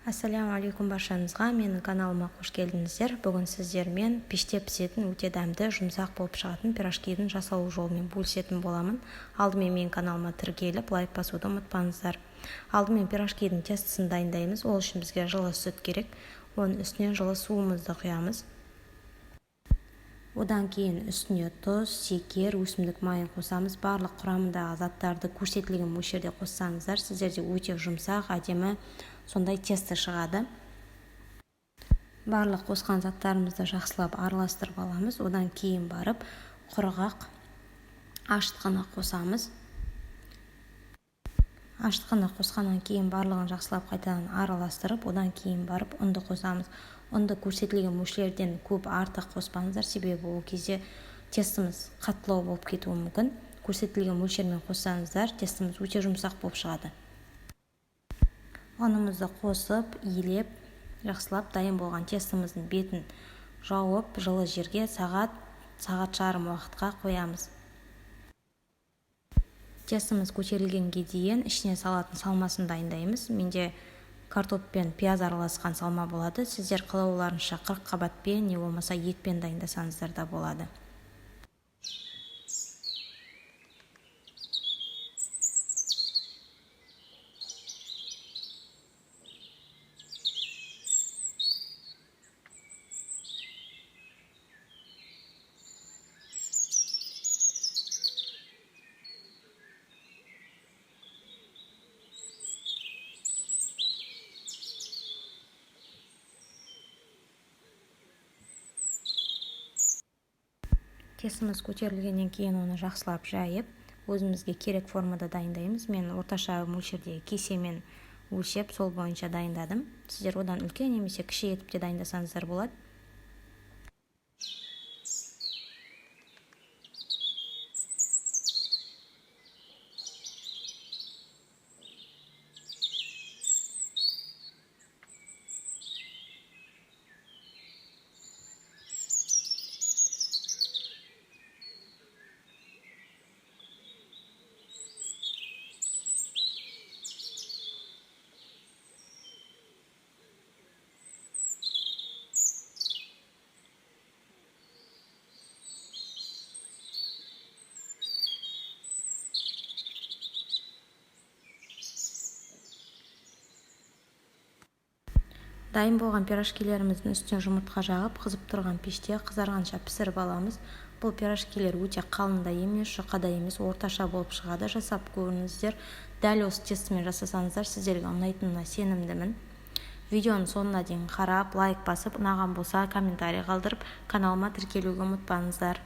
Ассаляму алейкум баршаңызға, менің каналыма қош келдіңіздер. Бүгін сіздермен пеште пісетін өте дәмді, жұмсақ болып шығатын пирожкидің жасалу жолымен бөлісетін боламын. Алдымен менің каналыма тіркеліп, лайк басуды ұмытпаңыздар. Алдымен пирожкидің тестісін дайындаймыз. Ол үшін бізге жылы сүт керек. Оның үстіне жылы суымызды құямыз. Одан кейін үстіне тұз, шекер, өсімдік майын қосамыз. Барлық құрамындағы заттарды көрсетілген мөлшерде қоссаңыздар, сіздерде өте жұмсақ, әдемі сондай тесті шығады. Барлық қосқан заттарымызды жақсылап араластырып аламыз. Одан кейін барып құрғақ ашытқыны қосамыз. Ашытқыны қосқаннан кейін барлығын жақсылап қайтадан араластырып, одан кейін барып ұнды қосамыз. Ұнды көрсетілген мөлшерден көп артық қоспаңыздар, себебі ол кезде тестіміз қаттылау болып кетуі мүмкін. Көрсетілген мөлшермен қоссаңыздар, тестіміз өте жұмсақ болып шығады. Ұнымызды қосып, илеп, жақсылап дайын болған тестіміздің бетін жауып, жылы жерге сағат жарым уақытқа қоямыз. Тестіміз көтерілгенге дейін ішіне салатын салмасын дайындаймыз. Менде картоп пен пияз араласқан салма болады. Сіздер қалауларынша 40 қабатпен, не болмаса етпен дайындасаңыздар да болады. Тестіміз көтерілгеннен кейін оны жақсылап жайып, өзімізге керек формада дайындаймыз. Мен орташа мөлшердегі кесемен өлшеп, сол бойынша дайындадым. Сіздер одан үлкен немесе кіші етіп те дайындасаңыздар болады. Дайын болған пирожкилеріміздің үстіне жұмыртқа жағып, қызып тұрған пеште қызарғанша пісіріп аламыз. Бұл пирожкилер өте қалың да емес, жұқа да емес, орташа болып шығады. Жасап көріңіздер. Дәл осы тестімен жасасаңыздар, сіздерге ұнайтынына сенімдімін. Видеоның соңына дейін қарап, лайк басып, ұнаған болса комментарий қалдырып, каналыма тіркелуге ұмытпаңыздар.